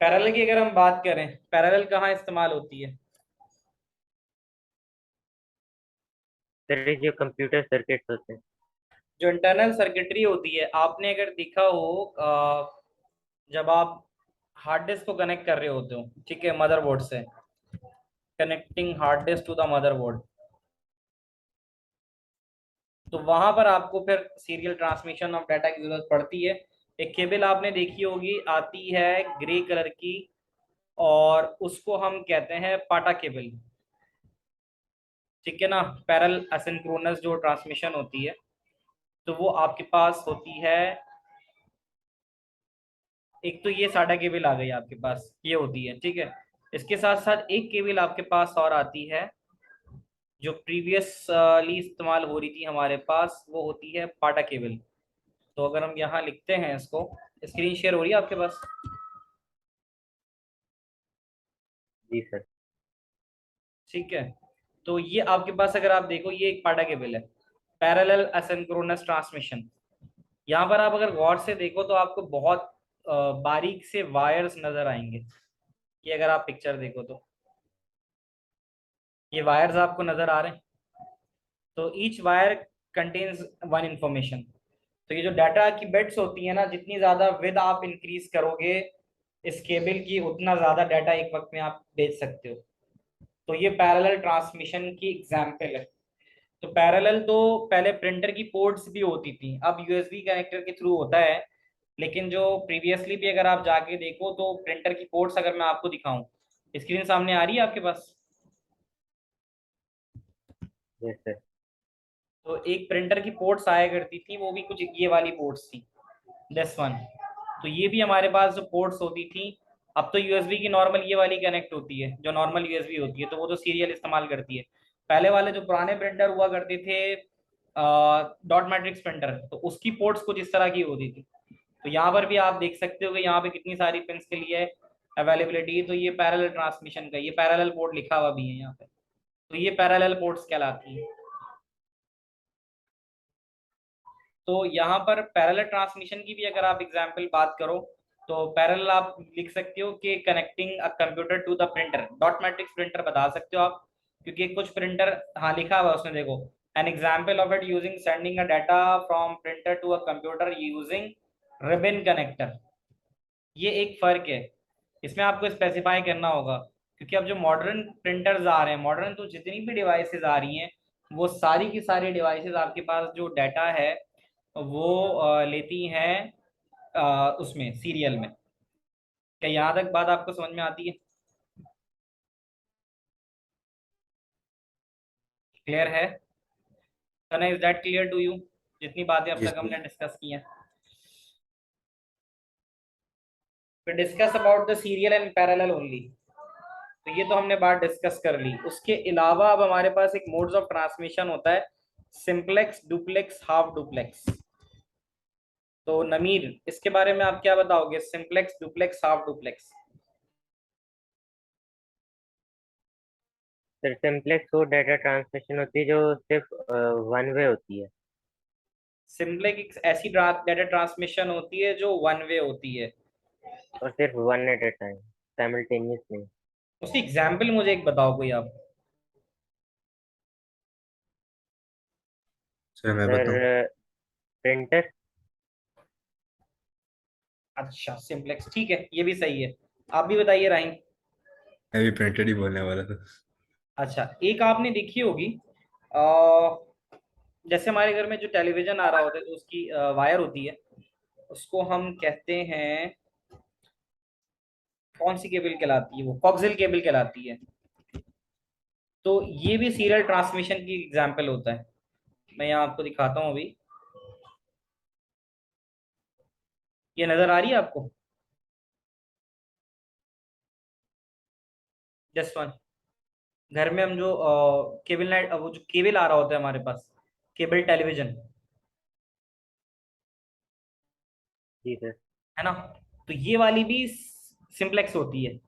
Parallel की अगर हम बात करें, पैरेलल कहाँ इस्तेमाल होती है? सर ये जो कंप्यूटर सर्किट होते हैं। जो इंटरनल सर्किटरी होती है, आपने अगर देखा हो जब आप हार्ड डिस्क को कनेक्ट कर रहे होते हो, ठीक है, मदरबोर्ड से, connecting hard disk to the motherboard, तो वहां पर आपको फिर सीरियल ट्रांसमिशन ऑफ डाटा की जरूरत पड़ती है। एक केबल आपने देखी होगी, आती है ग्रे कलर की, और उसको हम कहते हैं पाटा केबल, ठीक है ना। पैरल असिंक्रोनस जो ट्रांसमिशन होती है, तो वो आपके पास होती है। एक तो ये साडा केबल आ गई आपके पास, ये होती है, ठीक है। इसके साथ साथ एक केबल आपके पास और आती है, जो प्रीवियसली इस्तेमाल हो रही थी हमारे पास, वो होती है पाटा केबल। तो अगर हम यहाँ लिखते हैं इसको, स्क्रीन शेयर हो रही है आपके पास? जी सर। ठीक है। तो ये आपके पास अगर आप देखो, ये एक पाटा केबल है, पैरेलल असिंक्रोनस ट्रांसमिशन। यहाँ पर आप अगर गौर से देखो तो आपको बहुत बारीक से वायर्स नजर आएंगे। ये अगर आप पिक्चर देखो तो ये वायर्स आपको नजर आ रहे हैं। तो each wire contains one information. तो ये जो डाटा की बिट्स होती है ना, जितनी ज्यादा विद आप इंक्रीज करोगे इस केबल की, उतना ज्यादा डाटा एक वक्त में आप भेज सकते हो। तो ये पैरेलल ट्रांसमिशन की एग्जांपल है। तो पैरेलल तो पहले प्रिंटर की पोर्ट्स भी होती थी, अब यूएसबी कनेक्टर के थ्रू होता है। लेकिन जो प्रीवियसली भी अगर आप जाके देखो तो प्रिंटर की पोर्ट्स, अगर मैं आपको दिखाऊं, स्क्रीन सामने आ रही है आपके पास? Yes sir. तो एक प्रिंटर की पोर्ट्स आया करती थी, वो भी कुछ ये वाली पोर्ट्स थी, दिस वन। तो ये भी हमारे पास जो पोर्ट्स होती थी, अब तो यूएसबी की नॉर्मल ये वाली कनेक्ट होती है, जो नॉर्मल यूएसबी होती है, तो वो तो सीरियल इस्तेमाल करती है। पहले वाले जो पुराने प्रिंटर हुआ करते थे, डॉट मैट्रिक्स प्रिंटर, तो उसकी पोर्ट्स कुछ इस तरह की होती थी। तो यहाँ पर भी आप देख सकते हो कि यहाँ पे कितनी सारी पिंस के लिए अवेलेबिलिटी है। तो ये पैरेलल ट्रांसमिशन का, ये पैरेलल पोर्ट लिखा हुआ भी है यहाँ पे। तो ये पैरेलल पोर्ट्स कहलाती है। तो यहाँ पर पैरेलल ट्रांसमिशन की भी अगर आप एग्जाम्पल बात करो, तो पैरेलल आप लिख सकते हो कि connecting a computer to the printer, dot matrix printer बता सकते हो आप, क्योंकि कुछ प्रिंटर, हाँ लिखा हुआ है उसमें देखो, an example of it using sending a data from printer to a computer using ribbon connector. ये एक फर्क है, इसमें आपको स्पेसिफाई करना होगा। क्योंकि अब जो मॉडर्न प्रिंटर्स आ रहे हैं, मॉडर्न तो जितनी भी डिवाइसेस आ रही हैं, वो सारी की सारी डिवाइसेस आपके पास जो डाटा है वो लेती हैं उसमें सीरियल में। क्या यहाँ तक बात आपको समझ में आती है? क्लियर है? Sana, is that clear to you, जितनी बातें अब जी तक सर। हमने डिस्कस की हैं? फिर discuss about the serial and parallel only. तो ये तो हमने बात डिस्कस कर ली। उसके अलावा अब हमारे पास एक मोड्स ऑफ ट्रांसमिशन होता है, सिंपलेक्स, डुप्लेक्स, हाफ डुप्लेक्स। तो नमीर, इसके बारे में आप क्या बताओगे, simplex, duplex, half duplex? Sir simplex वो डाटा ट्रांसमिशन होती है जो सिर्फ वन वे होती है। सिंपलेक्स एक ऐसी डाटा ट्रांसमिशन होती है जो वन वे होती है। और सिर्फ one at a time, simultaneous नहीं। उसकी एग्जाम्पल मुझे एक बताओ कोई आप। सर मैं बताऊं? Sir printer. अच्छा, सिंपलेक्स, ठीक है, ये भी सही है। आप भी बताइए राहिम। मैं भी प्रिंटेड ही बोलने वाला था। अच्छा, एक आपने देखी होगी, अ, जैसे हमारे घर में जो टेलीविजन आ रहा होता है, तो उसकी वायर होती है, उसको हम कहते हैं, कौन सी केबल कहलाती है वो? कॉक्सियल केबल कहलाती है। तो ये भी सीरियल ट्रांसमिशन की एग्जाम्पल होता है। मैं यहाँ आपको दिखाता हूँ अभी। ये नजर आ रही है आपको? Just one. घर में हम जो केबल नाइट, वो जो केबल आ रहा होता है हमारे पास, केबल टेलीविजन, जी सर। है ना। तो ये वाली भी सिंपलेक्स होती है।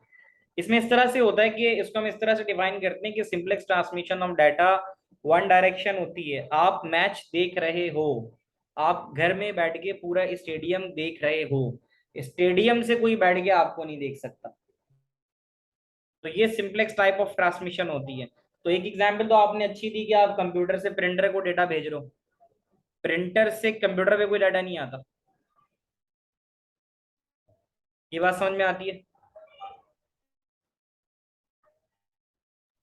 इसमें इस तरह से होता है कि इसको हम इस तरह से डिफाइन करते हैं कि simplex transmission of data one direction होती है। आप मैच देख रहे हो, आप घर में बैठ के पूरा स्टेडियम देख रहे हो, स्टेडियम से कोई बैठ के आपको नहीं देख सकता। तो ये सिंपलेक्स टाइप ऑफ ट्रांसमिशन होती है। तो एक एग्जांपल तो आपने अच्छी दी कि आप कंप्यूटर से प्रिंटर को डेटा भेज रहे हो, प्रिंटर से कंप्यूटर पे कोई डाटा नहीं आता। ये बात समझ में आती है?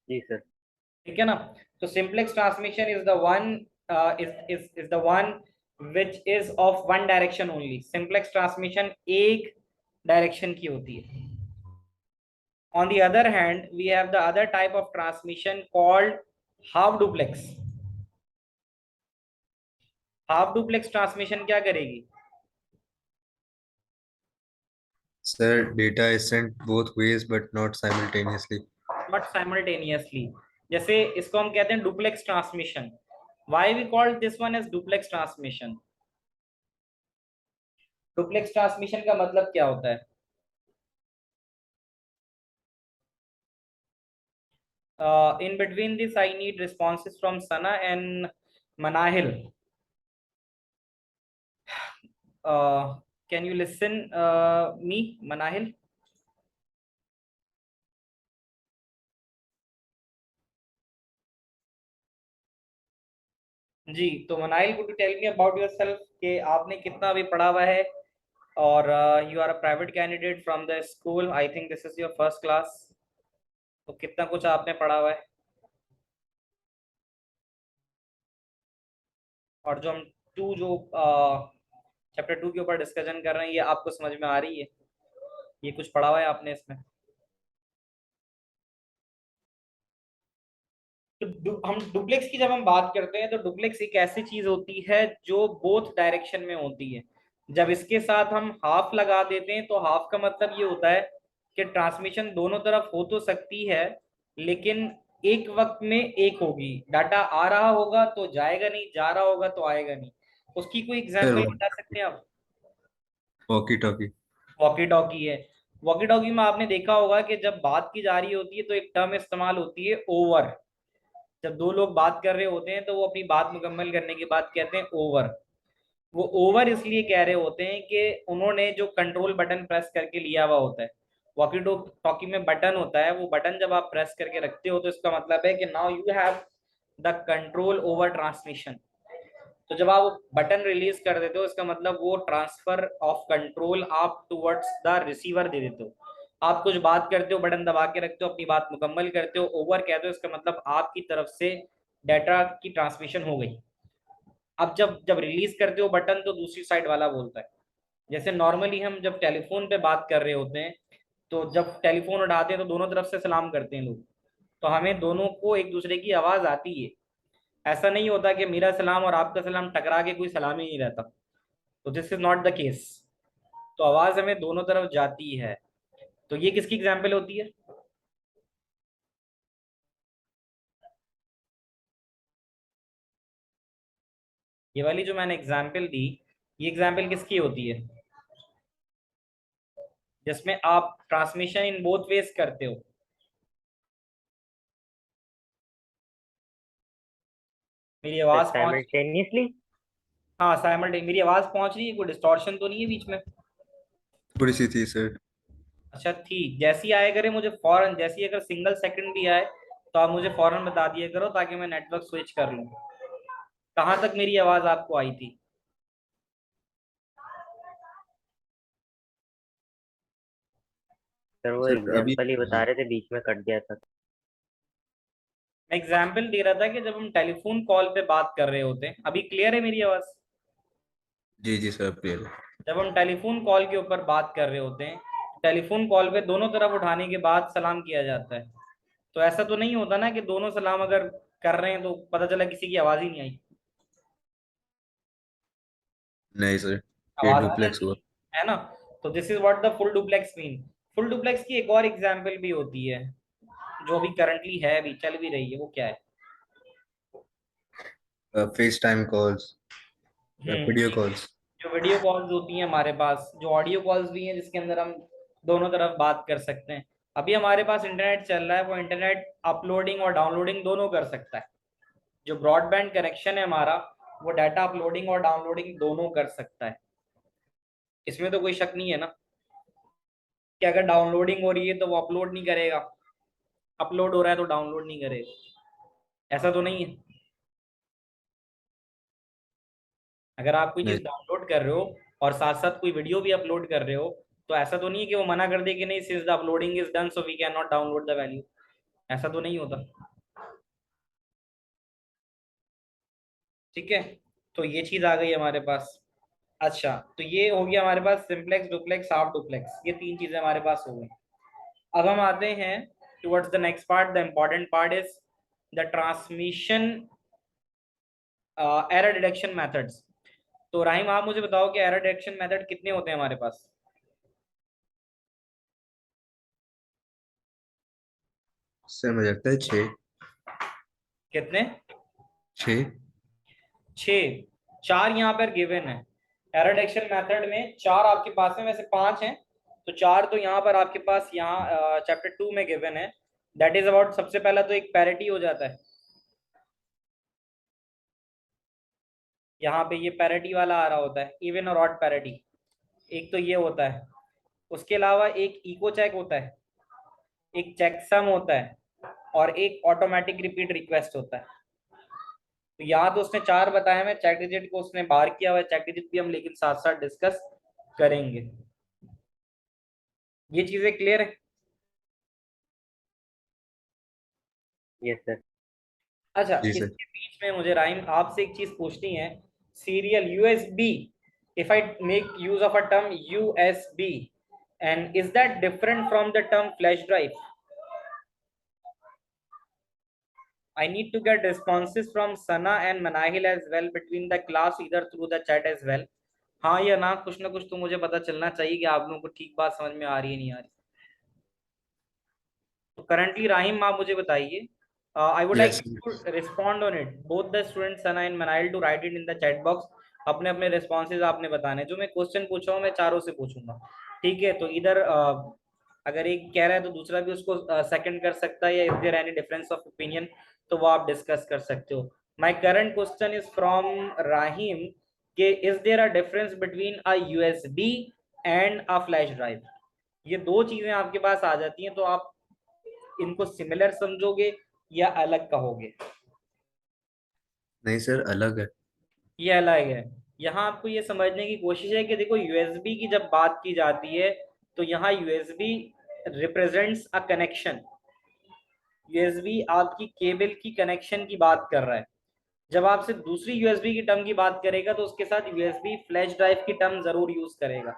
जी सर। ठीक है ना? तो simplex transmission is the one is the one which is of one direction only. Simplex transmission एक डायरेक्शन की होती है। On the other hand, we have the other type of transmission called half duplex. Half duplex transmission क्या करेगी? Sir, data is sent both ways but not simultaneously. Not simultaneously. जैसे इसको हम कहते हैं duplex transmission. Why we call this one as duplex transmission? Duplex transmission का मतलब क्या होता है? In between this, I need responses from Sana and Manahil. Can you listen me, Manahil? जी, तो Manahil could you tell me about yourself कि आपने कितना अभी पढ़ा हुआ है, और you are a private candidate from the school, I think this is your first class, तो कितना कुछ आपने पढ़ा हुआ है? और जो हम टू जो चैप्टर 2 के ऊपर डिस्कशन कर रहे हैं, ये आपको समझ में आ रही है? ये कुछ पढ़ा हुआ है आपने इसमें? तो हम डुप्लेक्स की जब हम बात करते हैं, तो डुप्लेक्स एक ऐसी चीज होती है जो बोथ डायरेक्शन में होती है। जब इसके साथ हम हाफ लगा देते हैं, तो हाफ का मतलब ये होता है कि ट्रांसमिशन दोनों तरफ हो तो सकती है, लेकिन एक वक्त में एक होगी। डाटा आ रहा होगा तो जाएगा नहीं, जा रहा होगा तो आएगा नहीं। उसकी कोई एग्जांपल Sir, बता सकते हैं आप? walkie-talkie. वॉकी टॉकी है। वॉकी टॉकी में आपने देखा होगा कि जब बात की जा रही होती है तो एक टर्म इस्तेमाल होती है ओवर। जब दो लोग बात कर रहे होते हैं तो वो अपनी बात मुकम्मल करने के बाद कहते हैं ओवर। वो ओवर इसलिए कह रहे होते हैं कि उन्होंने जो कंट्रोल बटन प्रेस करके लिया हुआ होता है। वॉकी टॉकी में बटन होता है, वो बटन जब आप प्रेस करके रखते हो तो इसका मतलब है कि now you have the control over transmission. तो जब आप बटन रिलीज कर देते हो, इसका मतलब वो ट्रांसफर ऑफ कंट्रोल आप टुवर्ड्स द रिसीवर दे देते हो। आप कुछ बात करते हो, बटन दबा के रखते हो, अपनी बात मुकम्मल करते हो, ओवर कहते हो, इसका मतलब आपकी तरफ से डाटा की ट्रांसमिशन हो गई। अब जब जब रिलीज करते हो बटन, तो दूसरी साइड वाला बोलता है। जैसे नॉर्मली हम जब टेलीफोन पे बात कर रहे होते हैं, तो जब टेलीफोन उठाते हैं तो दोनों तरफ से सलाम करते हैं लोग, तो हमें दोनों को एक दूसरे की आवाज आती है। ऐसा नहीं होता कि मेरा सलाम और आपका सलाम टकरा के कोई सलाम ही नहीं रहता। तो this is not the case. तो आवाज हमें दोनों तरफ जाती है। तो ये किसकी एग्जाम्पल होती है? ये वाली जो मैंने एग्जाम्पल दी, ये एग्जाम्पल किसकी होती है? जिसमें आप ट्रांसमिशन इन बोथ वेज करते हो। मेरी सर आवाज पहुंच साइमल्टेनियसली। हाँ, साइमल्टेनियस मेरी आवाज पहुंच रही है? कोई डिस्टॉर्शन तो नहीं है बीच में? थोड़ी सी थी सर। अच्छा ठीक, जैसी आए करे मुझे फौरन, जैसी अगर सिंगल सेकंड भी आए तो आप मुझे फौरन बता दिया करो, ताकि मैं नेटवर्क स्विच कर लूँ। कहाँ तक मेरी आवाज आपको आई थी? सर वो सर अभी एग्जांपल ही बता रहे थे, बीच में कट गया था। मैं एग्जाम्पल दे रहा था कि जब हम टेलीफोन कॉल पे बात कर रहे होते हैं, अभी क्लियर है मेरी आवाज? जी जी सर प्रिय। जब हम टेलीफोन कॉल के ऊपर बात कर रहे होते हैं, टेलीफोन कॉल पे दोनों तरफ उठाने के बाद सलाम किया जाता है। तो ऐसा तो नहीं होता ना कि दोनों सलाम अगर कर रहे हैं तो पता चला किसी की आवाज ही नहीं आई। नहीं सर, ये आवाज आ डुप्लेक्स जाती हुआ। है ना? तो this is what the full duplex mean. Full duplex की एक और एग्जांपल भी होती है, जो अभी करंटली है, अभी चल भी रही है। वो क्या है? फेस टाइम कॉल्स, वीडियो हम्म। कॉल्स। जो वीडियो कॉल्स होती हैं हमारे पास, जो ऑडियो कॉल्स भी हैं जिसके अंदर हम दोनों तरफ बात कर सकते हैं। अभी हमारे पास इंटरनेट चल रहा है, वो इंटरनेट अपलोडिंग और डाउनलोडिंग दोनों कर सकता है। जो ब्रॉडबैंड कनेक्शन है हमारा, वो डाटा अपलोडिंग और डाउनलोडिंग दोनों कर सकता है। इसमें तो कोई शक नहीं है ना कि अगर डाउनलोडिंग हो रही है तो वो अपलोड नहीं करेगा, अपलोड हो रहा है तो डाउनलोड नहीं करेगा, ऐसा तो नहीं है। अगर आप कोई नहीं। चीज डाउनलोड कर रहे हो और साथ साथ कोई वीडियो भी अपलोड कर रहे हो, तो ऐसा तो नहीं है कि वो मना कर दे कि नहीं, since the uploading is done so we can not download the value, ऐसा तो नहीं होता। ठीक है, तो ये चीज आ गई हमारे पास। अच्छा, तो ये हो गया हमारे पास सिंपलेक्स, डुप्लेक्स, हाफ डुप्लेक्स, ये तीन चीजें हमारे पास हो गई। अब हम आते हैं towards the next part, the important part is the transmission error detection methods. तो राहिम आप मुझे बताओ कि एरर डिटेक्शन मेथड कितने होते हैं हमारे पास? सर मुझे लगता है 6। कितने? 6। 6? 4 यहाँ पर गिवन है। एरर डिटेक्शन मेथड में 4 आपके पास है, वैसे 5 हैं, तो 4 तो यहाँ पर आपके पास यहाँ चैप्टर 2 में गिवन है। दैट इज अबाउट, सबसे पहला तो एक पैरिटी हो जाता है, यहाँ पे ये पैरिटी वाला आ रहा होता है, इवन और ऑड पैरिटी, एक तो ये होता है। उसके अलावा एक इको चेक होता है, एक चेकसम होता है, और एक ऑटोमेटिक रिपीट रिक्वेस्ट होता है। तो यहाँ तो उसने 4 बताए हैं, चेक डिजिट को उसने बाहर किया हुआ है, चेक डिजिट भी हम लेकिन साथ साथ डिस्कस करेंगे। ये चीजें क्लियर है? Yes sir. अच्छा, जी सर। इसके बीच में मुझे राइम आपसे एक चीज पूछनी है। Serial USB, if I make use of a term USB, and is that different from the term flash drive? I need to get responses from Sana and Manahil as well between the class, either through the chat as well. हाँ या ना कुछ तो मुझे पता चलना चाहिए कि आप लोगों को ठीक बात समझ में आ रही है नहीं आ रही। तो करंटली राहिम आप मुझे बताइए, I would like yes. To respond on it, both the students Sana and Manahil to write it in the chat box. अपने अपने रिस्पॉन्सेज आपने बताने, जो मैं क्वेश्चन पूछा हूँ मैं चारों से पूछूंगा। ठीक है, तो इधर अगर एक कह रहा है तो दूसरा भी उसको सेकंड कर सकता है, या if there any difference of opinion तो वो आप डिस्कस कर सकते हो। My current question is from Rahim कि is there a difference between a USB and a flash drive? ये दो चीजें आपके पास आ जाती हैं, तो आप इनको सिमिलर समझोगे या अलग कहोगे? नहीं सर, अलग है। ये अलग है। यहाँ आपको ये समझने की कोशिश है कि देखो, यूएसबी की जब बात की जाती है तो यहाँ USB represents a connection. USB आपकी केबल की कनेक्शन की बात कर रहा है। जब आपसे दूसरी यूएसबी की टर्म की बात करेगा तो उसके साथ यूएसबी फ्लैश ड्राइव की टर्म जरूर यूज करेगा,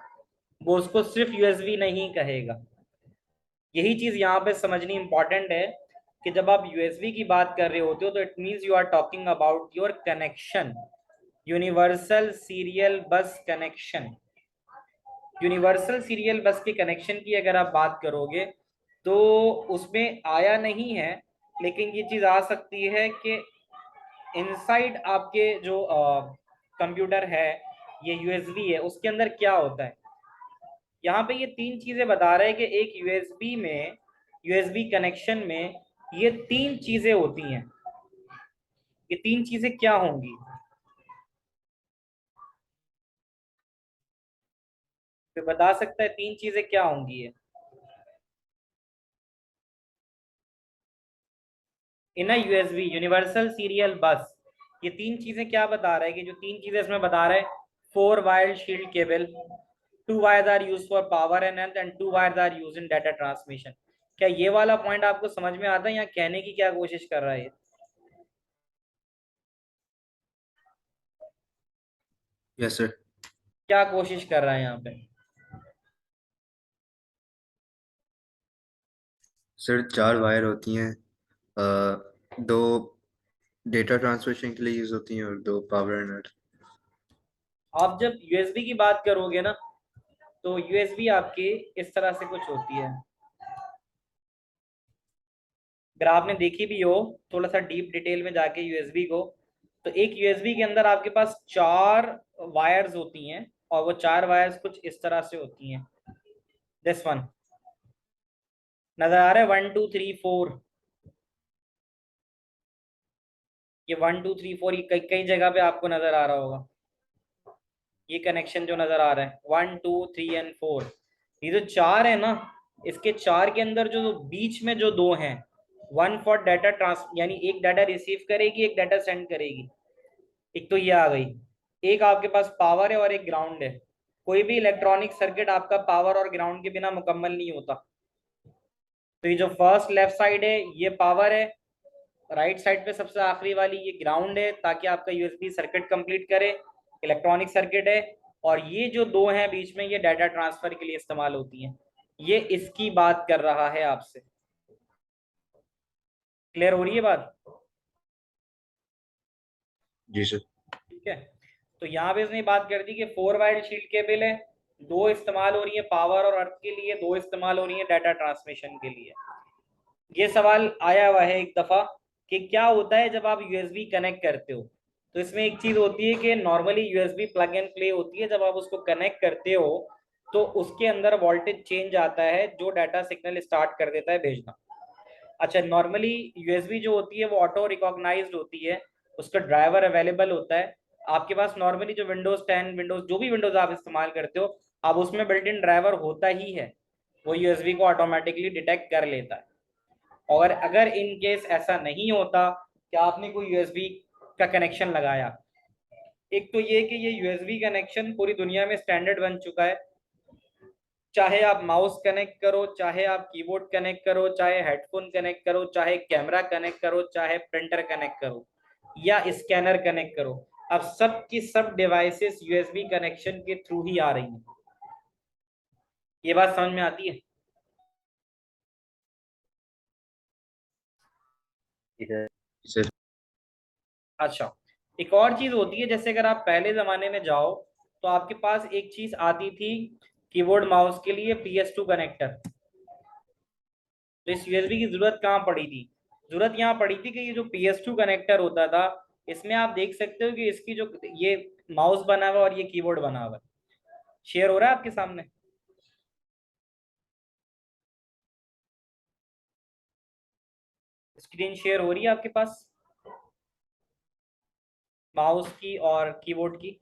वो उसको सिर्फ यूएसबी नहीं कहेगा। यही चीज यहाँ पे समझनी इंपॉर्टेंट है कि जब आप यूएसबी की बात कर रहे होते हो तो it means you are talking about your connection, universal serial bus connection. Universal serial bus के कनेक्शन की अगर आप बात करोगे तो उसमें आया नहीं है, लेकिन ये चीज आ सकती है कि इनसाइड आपके जो कंप्यूटर है, ये यूएसबी है, उसके अंदर क्या होता है। यहाँ पे ये तीन चीजें बता रहे हैं कि एक यूएसबी में, यूएसबी कनेक्शन में ये तीन चीजें होती हैं। ये तीन चीजें क्या होंगी? तो बता सकता है तीन चीजें क्या होंगी ये? इन अ यूएसबी यूनिवर्सल सीरियल बस, ये तीन चीजें क्या बता रहा है कि जो तीन चीजें इसमें बता रहे हैं, 4 wired shield cable, 2 wires are used for power and 2 wires are used in data transmission. क्या ये वाला पॉइंट आपको समझ में आता है या कहने की क्या कोशिश कर रहा है? Yes sir. क्या कोशिश कर रहा है यहाँ पे? सर 4 वायर होती हैं। दो डेटा ट्रांसमिशन के लिए यूज होती हैं और 2 पावर एंड। आप जब यूएसबी की बात करोगे ना, तो यूएसबी आपकी इस तरह से कुछ होती है। अगर आपने देखी भी हो थोड़ा सा डीप डिटेल में जाके यूएसबी को, तो एक यूएसबी के अंदर आपके पास 4 वायर्स होती हैं, और वो 4 वायर्स कुछ इस तरह से होती हैं। दिस वन नजर आ रहा है, 1 2 3 4, ये 1 2 3 4 कई कई जगह पे आपको नजर आ रहा होगा। ये कनेक्शन जो नजर आ रहा है 1 2 3 एंड 4, ये जो 4 है ना, इसके 4 के अंदर जो बीच में जो 2 हैं, वन फॉर डाटा ट्रांस, यानी एक डाटा रिसीव करेगी, एक डाटा सेंड करेगी। एक तो ये आ गई, एक आपके पास पावर है और एक ग्राउंड है। कोई भी इलेक्ट्रॉनिक सर्किट आपका पावर और ग्राउंड के बिना मुकम्मल नहीं होता। तो ये जो फर्स्ट लेफ्ट साइड है ये पावर है, राइट साइड पे सबसे आखिरी वाली ये ग्राउंड है, ताकि आपका यूएसबी सर्किट कंप्लीट करे, इलेक्ट्रॉनिक सर्किट है। और ये जो 2 हैं बीच में, ये डाटा ट्रांसफर के लिए इस्तेमाल होती हैं। ये इसकी बात कर रहा है आपसे। क्लियर हो रही है बात? जी सर। ठीक है, तो यहाँ पे इसने बात कर दी कि 4 वायर शील्ड केबल है, 2 इस्तेमाल हो रही है पावर और अर्थ के लिए, 2 इस्तेमाल हो रही है डाटा ट्रांसमिशन के लिए। ये सवाल आया हुआ है एक दफा कि क्या होता है जब आप यूएसबी कनेक्ट करते हो। तो इसमें एक चीज होती है कि normally USB plug and play होती है, जब आप उसको कनेक्ट करते हो तो उसके अंदर वोल्टेज चेंज आता है जो डाटा सिग्नल स्टार्ट कर देता है भेजना। अच्छा, नॉर्मली यूएसबी जो होती है वो ऑटो रिकॉग्नाइज्ड होती है, उसका ड्राइवर अवेलेबल होता है आपके पास। नॉर्मली जो विंडोज 10 विंडोज जो भी विंडोज आप इस्तेमाल करते हो, अब उसमें बिल्ट इन ड्राइवर होता ही है, वो यूएसबी को ऑटोमेटिकली डिटेक्ट कर लेता है। और अगर इन केस ऐसा नहीं होता कि आपने कोई यूएसबी का कनेक्शन लगाया, एक तो ये कि ये यूएसबी कनेक्शन पूरी दुनिया में स्टैंडर्ड बन चुका है, चाहे आप माउस कनेक्ट करो, चाहे आप कीबोर्ड कनेक्ट करो, चाहे हेडफोन कनेक्ट करो, चाहे कैमरा कनेक्ट करो, चाहे प्रिंटर कनेक्ट करो या स्कैनर कनेक्ट करो, अब सब की सब डिवाइसेस यूएसबी कनेक्शन के थ्रू ही आ रही हैं। ये बात समझ में आती है? जी सर। सर अच्छा, एक और चीज होती है, जैसे अगर आप पहले जमाने में जाओ तो आपके पास एक चीज आती थी कीबोर्ड माउस के लिए, PS2 कनेक्टर। तो इस यूएसबी की जरूरत कहाँ पड़ी थी? जरूरत यहाँ पड़ी थी कि ये जो PS2 कनेक्टर होता था, इसमें आप देख सकते हो कि इसकी जो ये माउस बना हुआ और ये कीबोर्ड बना हुआ है, शेयर हो रहा है आपके सामने? स्क्रीन शेयर हो रही है आपके पास माउस की और कीबोर्ड की?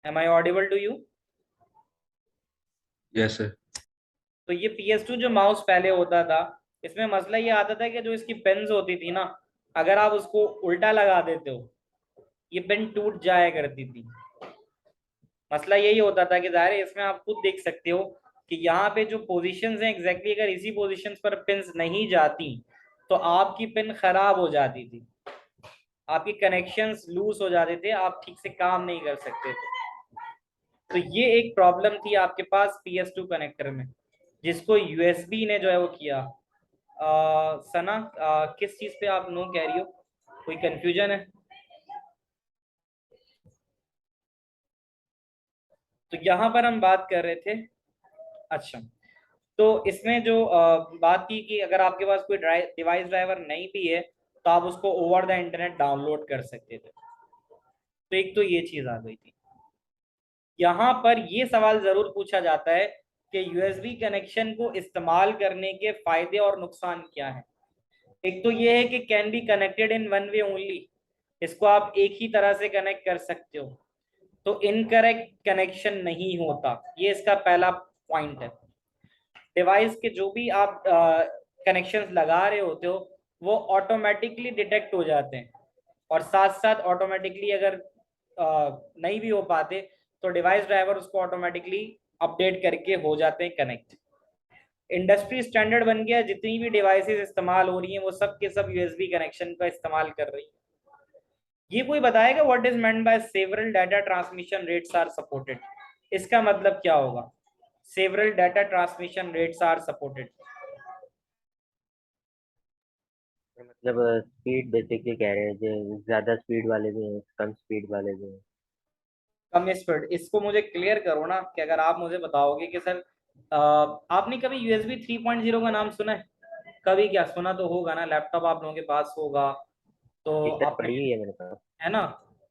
Am I audible to you? Yes sir. तो ये PS2 जो माउस पहले होता था, इसमें मसला ये आता था कि जो इसकी पेन्स होती थी ना, अगर आप उसको उल्टा लगा देते हो, ये पेन टूट जाया करती थी। मसला यही होता था कि जाहिर है इसमें आप खुद देख सकते हो कि यहाँ पे जो पोजीशंस हैं एग्जैक्टली, अगर इसी पोजीशंस पर पिन्स नहीं जाती तो आपकी पिन खराब हो जाती थी, आपके कनेक्शंस लूज हो जाते थे, आप ठीक से काम नहीं कर सकते थे। तो ये एक प्रॉब्लम थी आपके पास PS2 कनेक्टर में, जिसको यूएसबी ने जो है वो किया। सना, किस चीज पे आप नो कह रही हो? कोई कंफ्यूजन है? तो यहाँ पर हम बात कर रहे थे। अच्छा, तो इसमें जो बात की कि अगर आपके पास कोई डिवाइस ड्राइवर नहीं भी है तो आप उसको ओवर द इंटरनेट डाउनलोड कर सकते थे। तो एक तो ये चीज आ गई थी। यहाँ पर ये सवाल जरूर पूछा जाता है कि यूएसबी कनेक्शन को इस्तेमाल करने के फायदे और नुकसान क्या हैं। एक तो ये है कि can be connected in one way only, इसको आप एक ही तरह से कनेक्ट कर सकते हो, तो इनकरेक्ट कनेक्शन नहीं होता, ये इसका पहला पॉइंट है। डिवाइस के जो भी आप कनेक्शंस लगा रहे होते हो वो ऑटोमेटिकली डिटेक्ट हो जाते हैं, और साथ साथ ऑटोमेटिकली अगर नहीं भी हो पाते तो डिवाइस ड्राइवर उसको ऑटोमेटिकली अपडेट करके हो जाते हैं कनेक्ट। इंडस्ट्री स्टैंडर्ड बन गया, जितनी भी डिवाइसेस इस्तेमाल हो रही हैं वो सब के सब यूएसबी कनेक्शन का इस्तेमाल कर रही हैं। ये कोई बताएगा what is meant by several data transmission rates are supported? इसका मतलब क्या होगा? Several data transmission rates are supported मतलब स्पीड बेसिकली कह रहे हैं, जो ज्यादा स्पीड वाले भी हैं, कम स्पीड वाले भी हैं। कम स्पीड, इसको मुझे क्लियर करो ना, कि अगर आप मुझे बताओगे कि सर आपने कभी यूएसबी 3.0 का नाम सुना है? कभी क्या सुना तो होगा ना, लैपटॉप आप लोगों के पास होगा तो जी सर, आपने, पड़ी हुई है मेरे पास। है ना?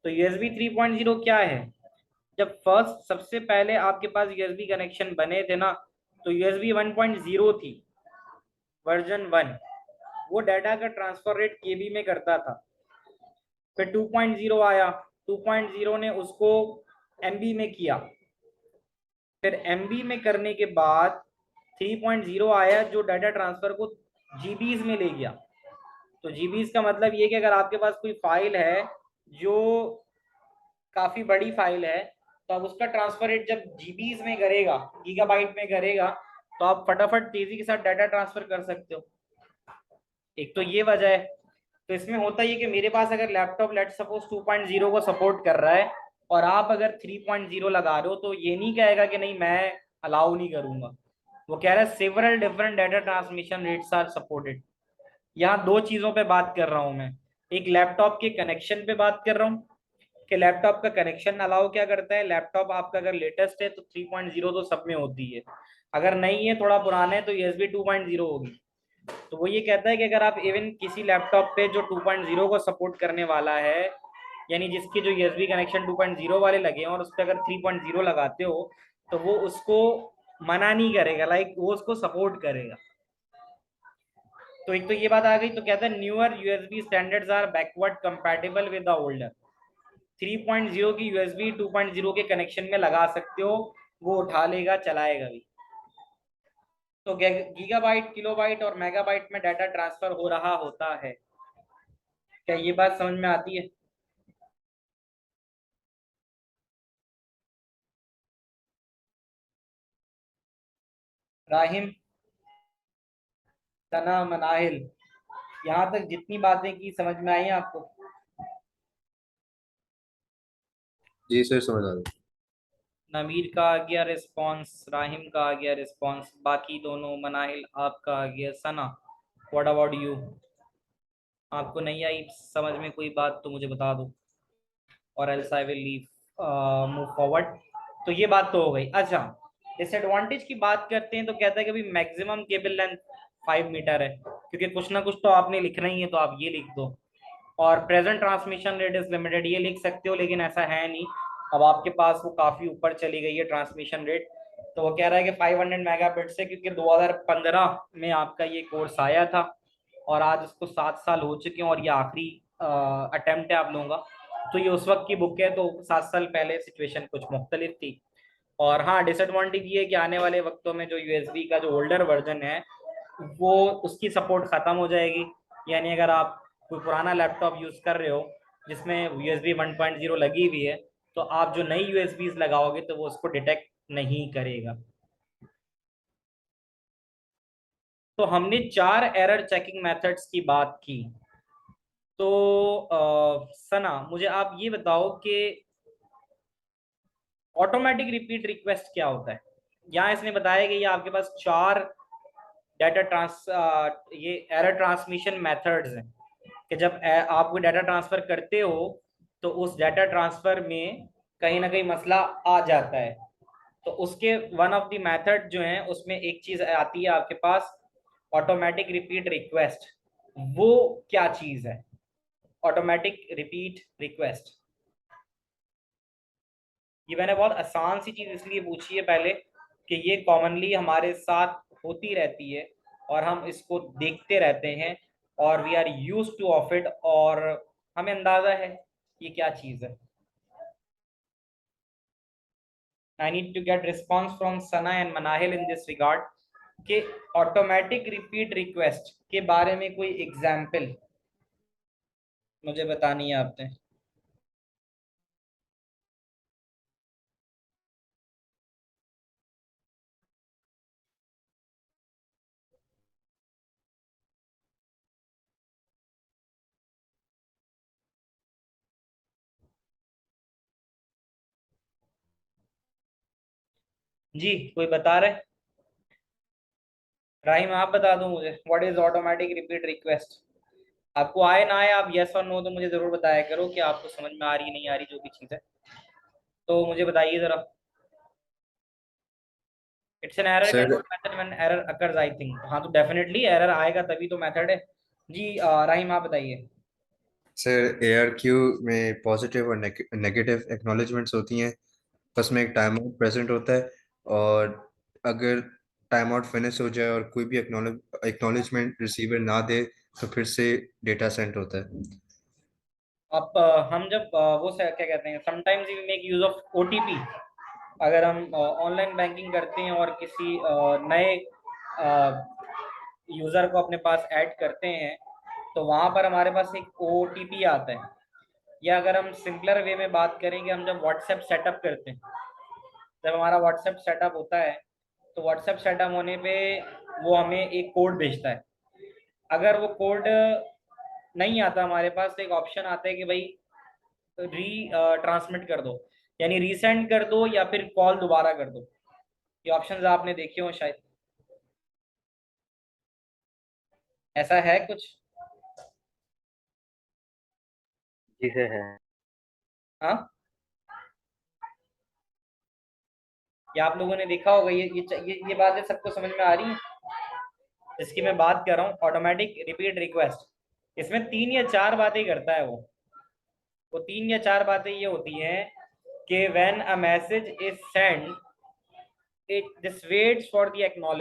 तो यूएसबी 3.0 क्या है? जब फर्स्ट सबसे पहले आपके पास यूएसबी कनेक्शन बने थे ना, तो यूएसबी 1.0 थी, वर्जन 1। वो डाटा का ट्रांसफर रेट केबी में करता था। फिर 2.0 आया, 2.0 ने उसको MB में किया, फिर MB में करने के बाद 3.0 आया जो डाटा ट्रांसफर को जीबीज में ले गया। तो जीबीज का मतलब ये कि अगर आपके पास कोई फाइल है जो काफी बड़ी फाइल है, तो आप उसका ट्रांसफर रेट जब जीबीज में करेगा, गीगाबाइट में करेगा, तो आप फटाफट तेजी के साथ डाटा ट्रांसफर कर सकते हो। एक तो ये वजह है। तो इसमें होता ही है कि मेरे पास अगर लैपटॉप लेट सपोज 2.0 को सपोर्ट कर रहा है और आप अगर 3.0 लगा रहे हो, तो ये नहीं कहेगा कि नहीं मैं अलाउ नहीं करूंगा, वो कह रहा है several different data transmission rates are supported. यहाँ दो चीजों पे बात कर रहा हूं मैं, एक लैपटॉप के कनेक्शन पे बात कर रहा हूँ कि लैपटॉप का कनेक्शन अलाउ क्या करता है। लैपटॉप आपका अगर लेटेस्ट है तो 3.0 तो सब में होती है, अगर नहीं है थोड़ा पुराना है तो USB 2.0 होगी। तो वो ये कहता है कि अगर आप इवन किसी लैपटॉप पे जो 2.0 को सपोर्ट करने वाला है, यानी जिसके जो USB कनेक्शन 2.0 वाले लगे हैं, और उस पर अगर 3.0 लगाते हो, तो वो उसको मना नहीं करेगा, लाइक वो उसको सपोर्ट करेगा। तो एक तो ये बात आ गई। तो कहता है newer USB standards are backward compatible with the older. 3.0 की USB 2.0 के कनेक्शन में लगा सकते हो, वो उठा लेगा, चलाएगा भी। तो गीगाबाइट, किलोबाइट और मेगाबाइट में डाटा ट्रांसफर हो रहा होता है। क्या ये बात समझ में आती है? राहिम, सना, मनाहिल, यहाँ तक जितनी बातें की समझ में आई हैं आपको? जी सर, समझ आ गया। नमीर का आ गया रिस्पॉन्स, राहिम का आ गया रिस्पॉन्स, बाकी दोनों, मनाहिल आपका आ गया, सना व्हाट अबाउट यू? आपको नहीं आई समझ में कोई बात तो मुझे बता दो, और else I will leave move forward. तो ये बात तो हो गई। अच्छा, डिसएडवांटेज की बात करते हैं। तो कहता है कि भाई मैक्सिमम केबल लेंथ 5 मीटर है, क्योंकि कुछ ना कुछ तो आपने लिखना ही है, तो आप ये लिख दो। और present transmission rate is limited, ये लिख सकते हो, लेकिन ऐसा है नहीं। अब आपके पास वो काफी ऊपर चली गई है ट्रांसमिशन रेट। तो वो कह रहा है कि 500 मेगाबिट से, क्योंकि 2015 में आपका ये कोर्स आया था और आज उसको 7 साल हो चुके हैं, और ये आखिरी अटेम्प्ट है आप लोगों का। तो ये उस वक्त की बुक है, तो 7 साल पहले सिचुएशन कुछ मुख्तलिफ थी। और हाँ, डिसएडवांटेज ये है कि आने वाले वक्तों में जो USB का जो ओल्डर वर्जन है, वो उसकी सपोर्ट खत्म हो जाएगी। यानी अगर आप कोई पुराना लैपटॉप यूज कर रहे हो जिसमें USB 1.0 लगी हुई है, तो आप जो नई USBs लगाओगे तो वो उसको डिटेक्ट नहीं करेगा। तो हमने 4 एरर चेकिंग मेथड्स की बात की। तो सना, मुझे आप ये बताओ कि ऑटोमेटिक रिपीट रिक्वेस्ट क्या होता है? यहाँ इसने बताया कि ये आपके पास 4 डाटा ट्रांस ये एरर ट्रांसमिशन मेथड्स हैं कि जब आप कोई डाटा ट्रांसफर करते हो, तो उस डाटा ट्रांसफर में कहीं ना कहीं मसला आ जाता है। तो उसके वन ऑफ द मेथड जो है, उसमें एक चीज आती है आपके पास, ऑटोमेटिक रिपीट रिक्वेस्ट। वो क्या चीज है ऑटोमेटिक रिपीट रिक्वेस्ट? ये मैंने बहुत आसान सी चीज इसलिए पूछी है पहले कि ये कॉमनली हमारे साथ होती रहती है और हम इसको देखते रहते हैं, और we are use to of it, और हमें अंदाजा है ये क्या चीज है। I need to get response from Sana and Manahil in this regard कि ऑटोमेटिक रिपीट रिक्वेस्ट के बारे में कोई एग्जाम्पल मुझे बतानी है आपने। जी, कोई बता रहे? राहिम, आप बता दो मुझे, what is automatic repeat request? आपको आए ना आए, आप यस और नो तो मुझे जरूर बताया करो कि आपको समझ में आ रही है नहीं आ रही, जो भी चीज़ है। तो मुझे बताइए जरा। It's an error sir control method when error occurs, I think. हाँ, तो डेफिनेटली एरर आएगा तभी तो मेथड है। जी राहिम, आप बताइए। सर ARQ में पॉजिटिव और नेगेटिव एक्नॉलेजमेंट्स होती हैं। उसमें एक टाइम आउट प्रेजेंट होता है, और अगर टाइम आउट फिनिश हो जाए और कोई भी एक्नॉलेजमेंट रिसीवर ना दे, तो फिर से डेटा सेंड होता है। अब हम जब क्या कहते हैं, sometimes we make use of OTP. अगर हम ऑनलाइन बैंकिंग करते हैं और किसी नए यूजर को अपने पास ऐड करते हैं, तो वहां पर हमारे पास एक ओटीपी आता है। या अगर हम सिंपलर वे में बात करें कि हम जब व्हाट्सएप सेटअप करते हैं, जब हमारा व्हाट्सएप सेटअप होता है, तो व्हाट्सएप सेटअप होने पे वो हमें एक कोड भेजता है। अगर वो कोड नहीं आता हमारे पास, तो एक ऑप्शन आता है कि भाई री ट्रांसमिट कर दो, यानी रीसेंड कर दो या फिर कॉल दोबारा कर दो। ये ऑप्शंस आपने देखे हो शायद। ऐसा है कुछ? जी सर है। हाँ, ये आप लोगों ने देखा होगा। ये बातें सबको समझ में आ रही है? इसकी मैं बात कर रहा हूँ, ऑटोमेटिक रिपीट रिक्वेस्ट। इसमें 3 या 4 बातें करता है वो 3 या 4 बातें ये होती हैं कि when a message is send, it this waits for the acknowledgement।